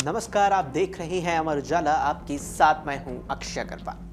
नमस्कार, आप देख रहे हैं अमर उजाला। आपके साथ मैं हूं अक्षय अग्रवाल।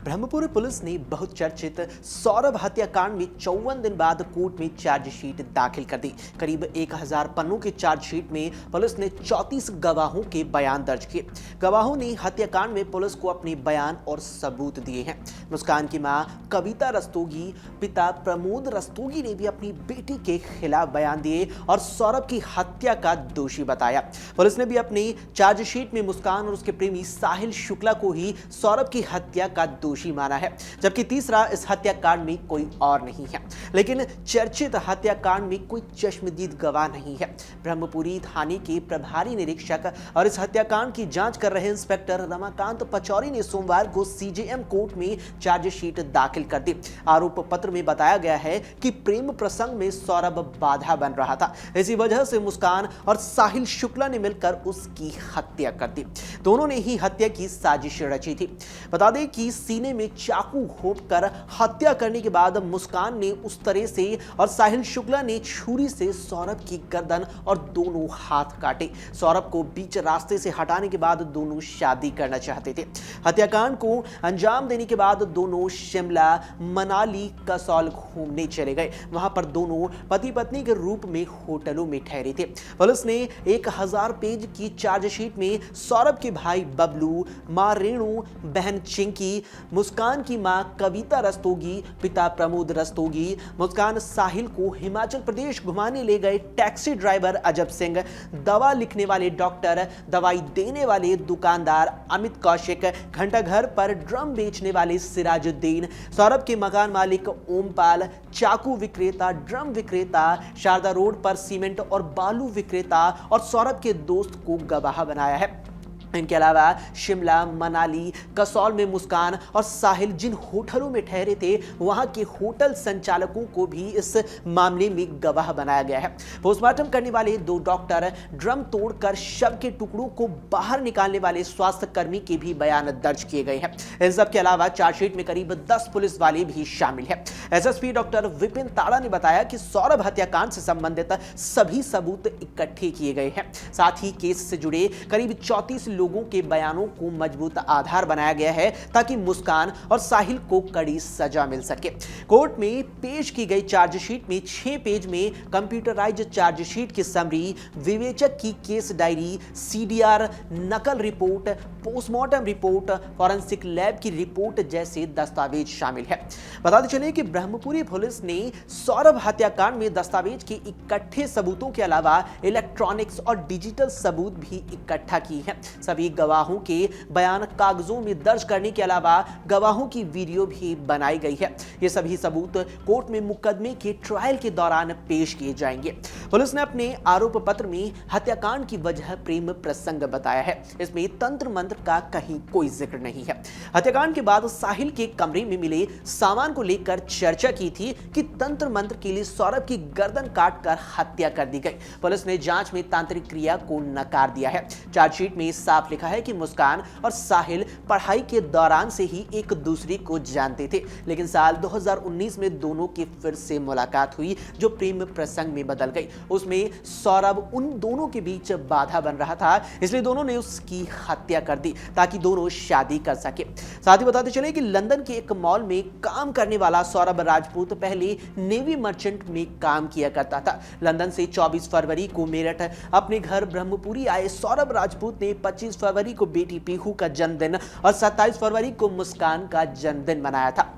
ब्रह्मपुरी पुलिस ने बहुचर्चित सौरभ हत्याकांड में 54 दिन बाद कोर्ट में चार्जशीट दाखिल कर दी। करीब 1000 पन्नों की चार्जशीट में पुलिस ने 34 गवाहों के बयान दर्ज किए। गवाहों ने हत्याकांड में पुलिस को अपने बयान और सबूत दिए हैं। मुस्कान की मां कविता रस्तोगी, पिता प्रमोद रस्तोगी ने भी अपनी बेटी के खिलाफ बयान दिए और सौरभ की हत्या का दोषी बताया। पुलिस ने भी अपनी चार्जशीट में मुस्कान और उसके प्रेमी साहिल शुक्ला को ही सौरभ की हत्या का दोषी माना है, जबकि तीसरा इस हत्याकांड में कोई और नहीं है। लेकिन चर्चित हत्याकांड में कोई चश्मदीद गवाह नहीं है। ब्रह्मपुरी थाने के प्रभारी निरीक्षक और इस हत्याकांड की जांच कर रहे इंस्पेक्टर रमाकांत पचौरी ने सोमवार को सीजेएम कोर्ट में चार्जशीट दाखिल कर दी। आरोप पत्र में बताया गया है कि प्रेम प्रसंग में सौरभ बाधा बन रहा था। इसी वजह से मुस्कान और साहिल शुक्ला ने मिलकर उसकी हत्या कर दी। दोनों ने ही हत्या की साजिश रची थी। बता दें कि सीने में चाकू घोंपकर हत्या करने के बाद मुस्कान ने उस तरह से और साहिल शुक्ला ने छुरी से सौरभ की गर्दन और दोनों हाथ काटे। सौरभ को बीच रास्ते से हटाने के बाद दोनों शादी करना चाहते थे। हत्याकांड को अंजाम देने के बाद दोनों शिमला, मनाली, कसौल घूमने चले गए। वहां पर दोनों पति पत्नी के रूप में होटलों में ठहरे थे। पुलिस ने 1000 पेज की चार्जशीट में सौरभ के भाई बबलू, मां रेणु, बहन चिंकी, मुस्कान की मां कविता रस्तोगी, पिता प्रमोद रस्तोगी, मुस्कान साहिल को हिमाचल प्रदेश घुमाने ले गए टैक्सी ड्राइवर अजब सिंह, दवा लिखने वाले डॉक्टर, दवाई देने वाले दुकानदार अमित कौशिक, घंटाघर पर ड्रम बेचने वाले सिराजुद्दीन, सौरभ के मकान मालिक ओमपाल, चाकू विक्रेता, ड्रम विक्रेता, शारदा रोड पर सीमेंट और बालू विक्रेता और सौरभ के दोस्त को गवाह बनाया है। इनके अलावा शिमला, मनाली, कसौल में मुस्कान और साहिल जिन होटलों में ठहरे थे, वहां के होटल संचालकों को भी इस मामले में गवाह बनाया गया है। पोस्टमार्टम करने वाले 2 डॉक्टर, ड्रम तोड़कर शव के टुकड़ों को बाहर निकालने वाले स्वास्थ्य कर्मी के भी बयान दर्ज किए गए हैं। इन सब के अलावा चार्जशीट में करीब 10 पुलिस वाले भी शामिल हैं। एसएसपी डॉक्टर विपिन ताड़ा ने बताया कि सौरभ हत्याकांड से संबंधित सभी सबूत इकट्ठे किए गए हैं। साथ ही केस से जुड़े करीब 34 लोगों के बयानों को मजबूत आधार बनाया गया है ताकि मुस्कान और साहिल को कड़ी सजा मिल सके। कोर्ट में पेश की गई चार्जशीट में 6 पेज में कंप्यूटराइज्ड चार्जशीट की समरी, विवेचक की केस डायरी, सीडीआर, नकल report, postmortem report, forensic lab की रिपोर्ट जैसे दस्तावेज शामिल है। बताते चले कि ब्रह्मपुरी पुलिस ने सौरभ हत्याकांड में दस्तावेज के इकट्ठे सबूतों के अलावा इलेक्ट्रॉनिक्स और डिजिटल सबूत भी इकट्ठा की है। सभी गवाहों के बयान कागजों में दर्ज करने के अलावा गवाहों की वीडियो भी बनाई गई है। ये सभी सबूत कोर्ट में मुकदमे के ट्रायल के दौरान पेश किए जाएंगे। पुलिस ने अपने आरोप पत्र में हत्याकांड की वजह प्रेम प्रसंग बताया है। इसमें तंत्र मंत्र का कहीं कोई जिक्र नहीं है। हत्याकांड के बाद साहिल के कमरे में मिले सामान को लेकर चर्चा की थी कि तंत्र मंत्र के लिए सौरभ की गर्दन काटकर हत्या कर दी गई। पुलिस ने जांच में तांत्रिक क्रिया को नकार दिया है। चार्जशीट में साफ लिखा है कि मुस्कान और साहिल पढ़ाई के दौरान से ही एक दूसरे को जानते थे, लेकिन साल 2019 में दोनों की फिर से मुलाकात हुई जो प्रेम प्रसंग में बदल गई। उसमें सौरभ उन दोनों के बीच बाधा बन रहा था, इसलिए दोनों ने उसकी हत्या कर दी ताकि दोनों शादी कर सके। साथ ही बताते चले कि लंदन के एक मॉल में काम करने वाला सौरभ राजपूत पहले नेवी मर्चेंट में काम किया करता था। लंदन से 24 फरवरी को मेरठ अपने घर ब्रह्मपुरी आए सौरभ राजपूत ने 25 फरवरी को बेटी पीहू का जन्मदिन और 27 फरवरी को मुस्कान का जन्मदिन मनाया था।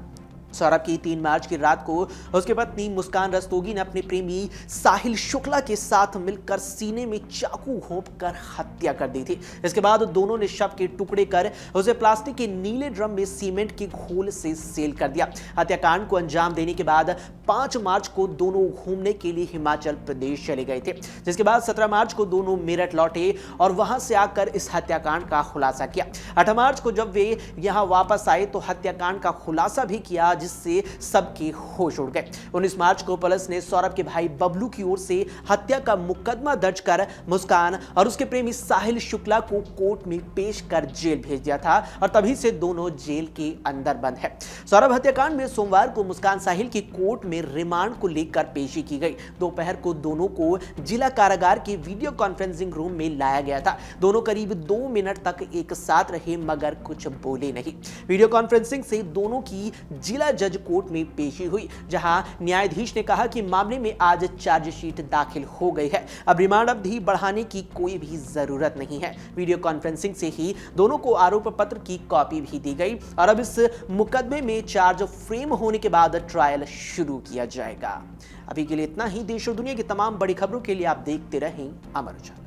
सौरभ की 3 मार्च की रात को उसकी पत्नी मुस्कान रस्तोगी ने अपने प्रेमी साहिल शुक्ला के साथ मिलकर सीने में चाकू घोंपकर हत्या कर दी थी। इसके बाद दोनों ने शव के टुकड़े कर उसे प्लास्टिक के नीले ड्रम में सीमेंट के घोल से सील कर दिया। हत्याकांड को अंजाम देने के बाद 5 मार्च को दोनों घूमने के लिए हिमाचल प्रदेश चले गए थे, जिसके बाद 17 मार्च को दोनों मेरठ लौटे और वहां से आकर इस हत्याकांड का खुलासा किया। 8 मार्च को जब वे यहां वापस आए तो हत्याकांड का खुलासा भी किया, जिससे सबके होश उड़ गए। 19 मार्च को पुलिस ने सौरभ के भाई बबलू की ओर से हत्या का मुकदमा दर्ज कर मुस्कान और उसके प्रेमी साहिल शुक्ला को कोर्ट में पेश कर जेल भेज दिया था और तभी से दोनों जेल के अंदर बंद है। सौरभ हत्याकांड में सोमवार को मुस्कान साहिल की कोर्ट में रिमांड को लेकर पेशी की गई। दोपहर को दोनों को जिला कारागार के वीडियो कॉन्फ्रेंसिंग रूम में लाया गया था। दोनों करीब 2 मिनट तक एक साथ रहे मगर कुछ बोले नहीं। वीडियो कॉन्फ्रेंसिंग से दोनों की जिला जज कोर्ट में पेशी हुई, जहां न्यायाधीश ने कहा कि मामले में आज चार्जशीट दाखिल हो गई है। अब रिमांड अवधि बढ़ाने की कोई भी जरूरत नहीं है। वीडियो कॉन्फ्रेंसिंग से ही दोनों को आरोप पत्र की कॉपी भी दी गई और अब इस मुकदमे में चार्ज फ्रेम होने के बाद ट्रायल शुरू किया जाएगा। अभी के लिए इतना ही। देश और दुनिया की तमाम बड़ी खबरों के लिए आप देखते रहें अमर उजाला।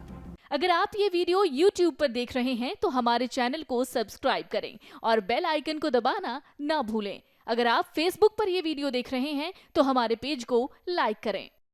अगर आप ये वीडियो YouTube पर देख रहे हैं तो हमारे चैनल को सब्सक्राइब करें और बेल आइकन को दबाना ना भूलें। अगर आप Facebook पर ये वीडियो देख रहे हैं तो हमारे पेज को लाइक करें।